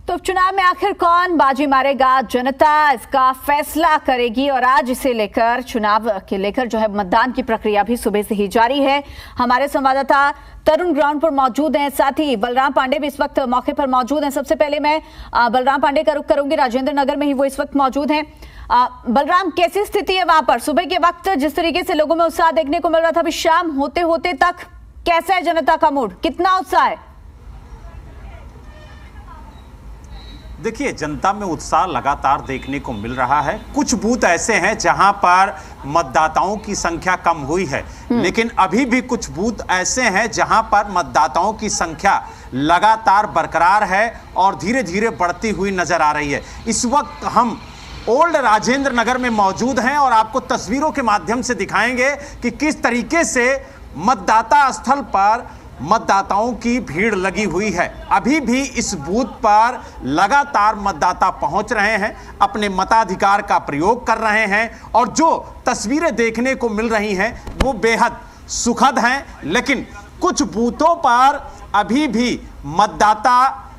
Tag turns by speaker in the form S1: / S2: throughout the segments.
S1: तो उपचुनाव में आखिर कौन बाजी मारेगा, जनता इसका फैसला करेगी। और आज इसे लेकर, चुनाव के लेकर जो है मतदान की प्रक्रिया भी सुबह से ही जारी है। हमारे संवाददाता तरुण ग्राउंड पर मौजूद हैं, साथ ही बलराम पांडे भी इस वक्त मौके पर मौजूद हैं। सबसे पहले मैं बलराम पांडे का रुख करूंगी, राजेंद्र नगर में ही वो इस वक्त मौजूद हैं। बलराम, कैसी स्थिति है वहां पर? सुबह के वक्त जिस तरीके से लोगों में उत्साह देखने को मिल रहा था, अभी शाम होते होते तक कैसा है जनता का मूड, कितना उत्साह है?
S2: देखिए, जनता में उत्साह लगातार देखने को मिल रहा है। कुछ बूथ ऐसे हैं जहां पर मतदाताओं की संख्या कम हुई है, लेकिन अभी भी कुछ बूथ ऐसे हैं जहां पर मतदाताओं की संख्या लगातार बरकरार है और धीरे धीरे बढ़ती हुई नजर आ रही है। इस वक्त हम ओल्ड राजेंद्र नगर में मौजूद हैं और आपको तस्वीरों के माध्यम से दिखाएंगे कि किस तरीके से मतदाता स्थल पर मतदाताओं की भीड़ लगी हुई है। अभी भी इस बूथ पर लगातार मतदाता पहुंच रहे हैं, अपने मताधिकार का प्रयोग कर रहे हैं और जो तस्वीरें देखने को मिल रही हैं वो बेहद सुखद हैं। लेकिन कुछ बूथों पर अभी भी मतदाता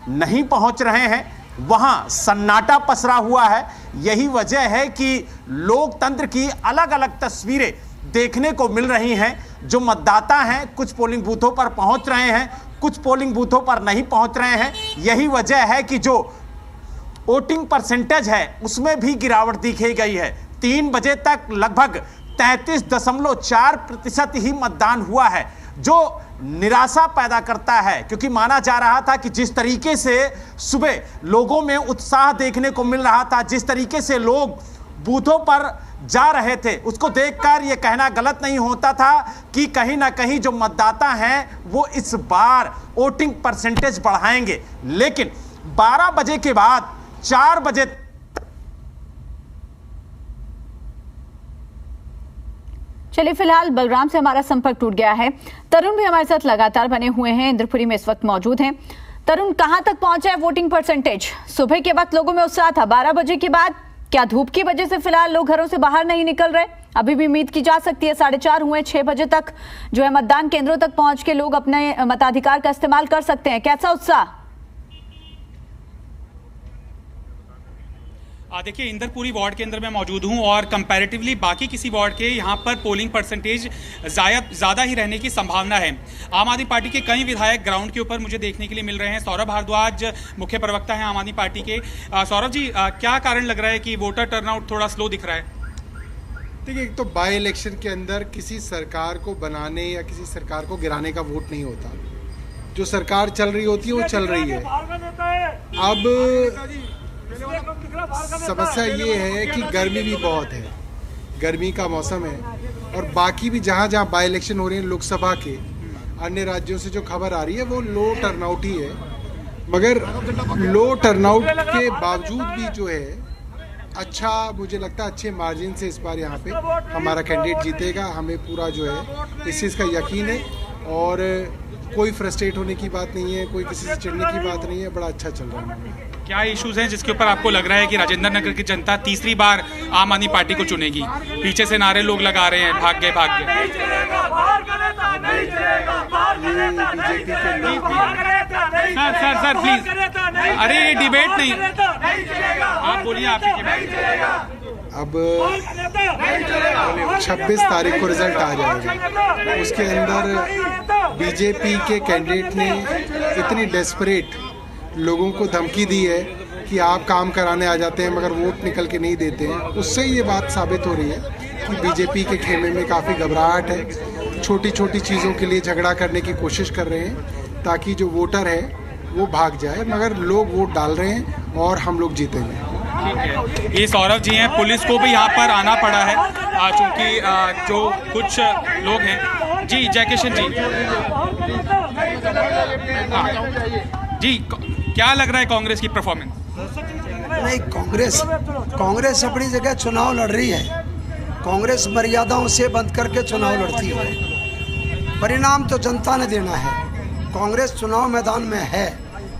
S2: नहीं पहुंच रहे हैं, वहां सन्नाटा पसरा हुआ है। यही वजह है कि लोकतंत्र की अलग अलग तस्वीरें देखने को मिल रही हैं। जो मतदाता हैं कुछ पोलिंग बूथों पर पहुंच रहे हैं, कुछ पोलिंग बूथों पर नहीं पहुंच रहे हैं। यही वजह है कि जो वोटिंग परसेंटेज है उसमें भी गिरावट दिखी गई है। 3 बजे तक लगभग 33.4% ही मतदान हुआ है, जो निराशा पैदा करता है, क्योंकि माना जा रहा था कि जिस तरीके से सुबह लोगों में उत्साह देखने को मिल रहा था, जिस तरीके से लोग बूथों पर जा रहे थे, उसको देखकर यह कहना गलत नहीं होता था कि कहीं ना कहीं जो मतदाता हैं वो इस बार वोटिंग परसेंटेज बढ़ाएंगे। लेकिन 12 बजे के बाद 4 बजे
S1: चलिए, फिलहाल बलराम से हमारा संपर्क टूट गया है। तरुण भी हमारे साथ लगातार बने हुए हैं, इंद्रपुरी में इस वक्त मौजूद हैं। तरुण, कहां तक पहुंचा है वोटिंग परसेंटेज? सुबह के वक्त लोगों में उत्साह था, 12 बजे के बाद क्या धूप की वजह से फिलहाल लोग घरों से बाहर नहीं निकल रहे? अभी भी उम्मीद की जा सकती है 4:30 हुए, 6 बजे तक जो है मतदान केंद्रों तक पहुंच के लोग अपने मताधिकार का इस्तेमाल कर सकते हैं। कैसा उत्साह?
S3: देखिए, इंदरपुरी वार्ड के अंदर मैं मौजूद हूं और कंपैरेटिवली बाकी किसी वार्ड के यहाँ पर पोलिंग परसेंटेज ज़्यादा ही रहने की संभावना है। आम आदमी पार्टी के कई विधायक ग्राउंड के ऊपर मुझे देखने के लिए मिल रहे हैं। सौरभ भारद्वाज मुख्य प्रवक्ता हैं आम आदमी पार्टी के। सौरभ जी, क्या कारण लग रहा है कि वोटर टर्नआउट थोड़ा स्लो दिख रहा है?
S4: देखिए, एक तो बाई इलेक्शन के अंदर किसी सरकार को बनाने या किसी सरकार को गिराने का वोट नहीं होता। जो सरकार चल रही होती है वो चल रही है। अब समस्या ये है कि गर्मी भी बहुत है, गर्मी का मौसम है और बाकी भी जहाँ जहाँ बाई इलेक्शन हो रहे हैं लोकसभा के, अन्य राज्यों से जो खबर आ रही है वो लो टर्नआउट ही है। मगर लो टर्नआउट के बावजूद भी जो है अच्छा, मुझे लगता है अच्छे मार्जिन से इस बार यहाँ पे हमारा कैंडिडेट जीतेगा। हमें पूरा जो है इस चीज़ का यकीन है और कोई फ्रस्ट्रेट होने की बात नहीं है, कोई किसी से चिढ़ने की बात नहीं है। बड़ा अच्छा चल रहा है।
S3: क्या इश्यूज हैं जिसके ऊपर आपको लग रहा है कि राजेंद्र नगर की जनता तीसरी बार आम आदमी पार्टी को चुनेगी? पीछे से नारे लोग लगा रहे हैं, भाग गए भाग गए। सर प्लीज, अरे ये डिबेट नहीं, आप बोलिए।
S4: अब 26 तारीख को रिजल्ट आ जाएगा। उसके अंदर बीजेपी के कैंडिडेट ने इतनी डेस्परेट लोगों को धमकी दी है कि आप काम कराने आ जाते हैं मगर वोट निकल के नहीं देते हैं। उससे ये बात साबित हो रही है कि बीजेपी के खेमे में काफ़ी घबराहट है। छोटी छोटी चीज़ों के लिए झगड़ा करने की कोशिश कर रहे हैं ताकि जो वोटर है वो भाग जाए, मगर लोग वोट डाल रहे हैं और हम लोग जीतेंगे।
S3: ठीक है, ये सौरभ जी हैं। पुलिस को भी यहाँ पर आना पड़ा है चूँकि जो कुछ लोग हैं। जी जयकिशन जी, क्या लग रहा है कांग्रेस की परफॉर्मेंस?
S5: नहीं, कांग्रेस अपनी जगह चुनाव लड़ रही है। कांग्रेस मर्यादाओं से बंद करके चुनाव लड़ती है। परिणाम तो जनता ने देना है। कांग्रेस चुनाव मैदान में है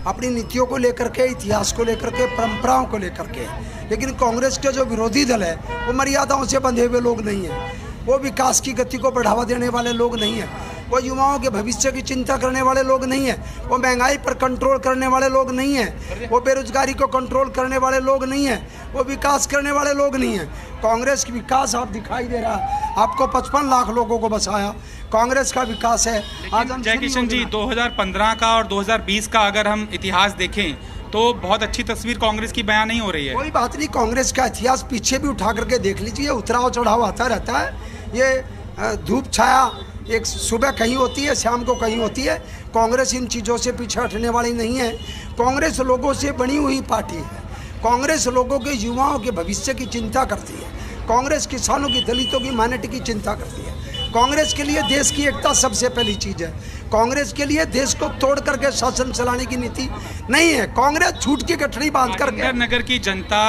S5: अपनी नीतियों को लेकर के, इतिहास को लेकर के, परंपराओं को लेकर के। लेकिन कांग्रेस के जो विरोधी दल है वो मर्यादाओं से बंधे हुए लोग नहीं हैं, वो विकास की गति को बढ़ावा देने वाले लोग नहीं हैं। वो युवाओं के भविष्य की चिंता करने वाले लोग नहीं है, वो महंगाई पर कंट्रोल करने वाले लोग नहीं है, वो बेरोजगारी को कंट्रोल करने वाले लोग नहीं है, वो विकास करने वाले लोग नहीं है। कांग्रेस की विकास आप दिखाई दे रहा है, आपको 55 लाख लोगों को बसाया, कांग्रेस का विकास है। आज हम
S3: जय किशन जी, 2015 का और 2020 का अगर हम इतिहास देखें तो बहुत अच्छी तस्वीर कांग्रेस की बयान नहीं हो रही है।
S5: कोई बात नहीं, कांग्रेस का इतिहास पीछे भी उठा करके देख लीजिए, उतराव चढ़ाव आता रहता है। ये धूप छाया एक सुबह कहीं होती है, शाम को कहीं होती है। कांग्रेस इन चीज़ों से पीछे हटने वाली नहीं है। कांग्रेस लोगों से बनी हुई पार्टी है। कांग्रेस लोगों के युवाओं के भविष्य की चिंता करती है। कांग्रेस किसानों की, दलितों की, माइनॉरिटी की चिंता करती है। कांग्रेस के लिए देश की एकता सबसे पहली चीज़ है। कांग्रेस के लिए देश को तोड़ करके शासन चलाने की नीति नहीं है। कांग्रेस झूठ की गठरी बांध करके
S3: नगर की जनता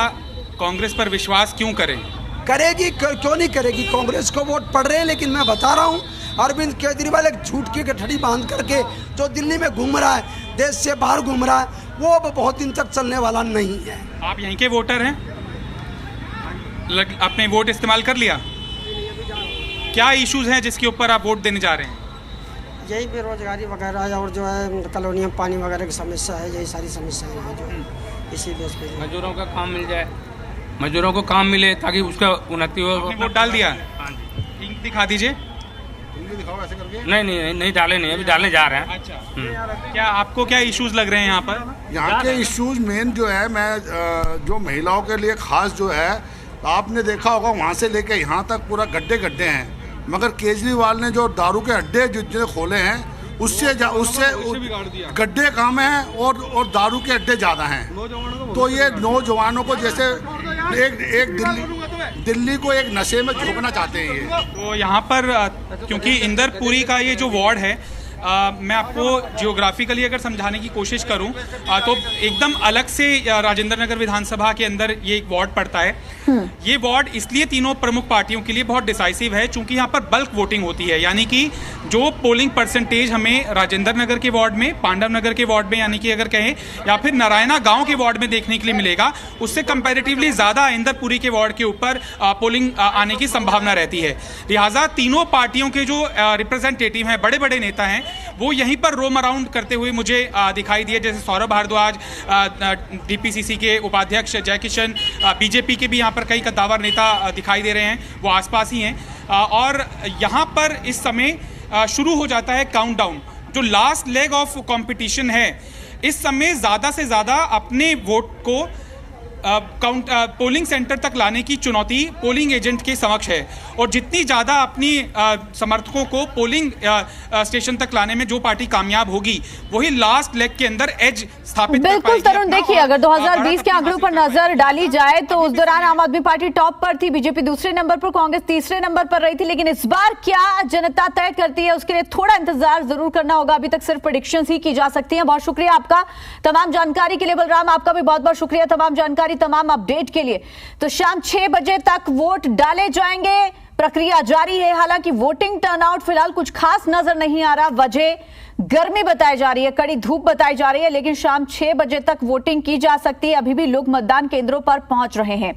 S3: कांग्रेस पर विश्वास क्यों
S5: करेगी? क्यों नहीं करेगी? कांग्रेस को वोट पड़ रहे हैं, लेकिन मैं बता रहा हूँ, अरविंद केजरीवाल एक झूठ की गठरी बांध करके जो दिल्ली में घूम रहा है, देश से बाहर घूम रहा है, वो अब बहुत दिन तक चलने वाला नहीं है।
S3: आप यहीं के वोटर हैं, अपने वोट इस्तेमाल कर लिया? क्या इश्यूज हैं जिसके ऊपर आप वोट देने जा रहे हैं?
S6: यही बेरोजगारी वगैरह और जो है कॉलोनी में पानी वगैरह की समस्या है, यही सारी समस्याएं हैं जो इसी बेस पे।
S7: मजदूरों का काम मिल जाए, मजदूरों को काम मिले ताकि उसका उन्नति हो।
S3: आपने वोट डाल दिया? इंक दिखा दीजिए।
S7: नहीं डाले नहीं, अभी डालने जा रहे हैं।
S3: अच्छा, क्या आपको क्या इश्यूज लग रहे हैं यहाँ पर?
S8: यहाँ के इश्यूज मेन जो है, मैं जो महिलाओं के लिए खास जो है, आपने देखा होगा वहाँ से लेके यहाँ तक पूरा गड्ढे गड्ढे हैं, मगर केजरीवाल ने जो दारू के अड्डे जितने खोले हैं उससे गड्ढे कम हैं और दारू के अड्डे ज़्यादा हैं। तो ये नौजवानों को जैसे एक दिल्ली को एक नशे में झोंकना चाहते हैं ये।
S3: तो यहाँ पर क्योंकि इंदरपुरी का ये जो वार्ड है, मैं आपको जियोग्राफिकली अगर समझाने की कोशिश करूं तो एकदम अलग से राजेंद्र नगर विधानसभा के अंदर ये एक वार्ड पड़ता है। ये वार्ड इसलिए तीनों प्रमुख पार्टियों के लिए बहुत डिसाइसिव है क्योंकि यहाँ पर बल्क वोटिंग होती है, यानी कि जो पोलिंग परसेंटेज हमें राजेंद्र नगर के वार्ड में, पांडव नगर के वार्ड में, यानी कि अगर कहें या फिर नारायणा गांव के वार्ड में देखने के लिए मिलेगा, उससे कंपैरेटिवली ज़्यादा इंदरपुरी के वार्ड के ऊपर पोलिंग आने की संभावना रहती है। लिहाजा तीनों पार्टियों के जो रिप्रेजेंटेटिव हैं, बड़े बड़े नेता हैं, वो यहीं पर रोम अराउंड करते हुए मुझे दिखाई दिए। जैसे सौरभ भारद्वाज, डीपीसीसी के उपाध्यक्ष जय किशन, बीजेपी के भी यहाँ पर कई कद्दावर नेता दिखाई दे रहे हैं, वो आसपास ही हैं। और यहाँ पर इस समय शुरू हो जाता है काउंटडाउन, जो लास्ट लेग ऑफ कंपटीशन है। इस समय ज़्यादा से ज़्यादा अपने वोट को पोलिंग सेंटर तक लाने की चुनौती पोलिंग एजेंट के समक्ष है, और जितनी ज़्यादा अपनी समर्थकों को पोलिंग स्टेशन तक लाने में जो पार्टी कामयाब होगी, वही लास्ट लेग के अंदर एज स्थापित कर पाएगी।
S1: बिल्कुल तरुण, देखिए अगर 2020 के आंकड़ों पर नजर डाली जाए तो उस दौरान आम आदमी पार्टी टॉप पर थी, बीजेपी दूसरे नंबर पर, कांग्रेस तीसरे नंबर पर रही थी। लेकिन इस बार क्या जनता तय करती है, उसके लिए थोड़ा इंतजार जरूर करना होगा। अभी तक सिर्फ प्रेडिक्शंस ही की जा सकती हैं। बहुत शुक्रिया आपका तमाम जानकारी के लिए बलराम, आपका भी बहुत बहुत शुक्रिया तमाम जानकारी, तमाम अपडेट के लिए। तो शाम 6 बजे तक वोट डाले जाएंगे, प्रक्रिया जारी है। हालांकि वोटिंग टर्नआउट फिलहाल कुछ खास नजर नहीं आ रहा। वजह गर्मी बताई जा रही है, कड़ी धूप बताई जा रही है, लेकिन शाम 6 बजे तक वोटिंग की जा सकती है। अभी भी लोग मतदान केंद्रों पर पहुंच रहे हैं।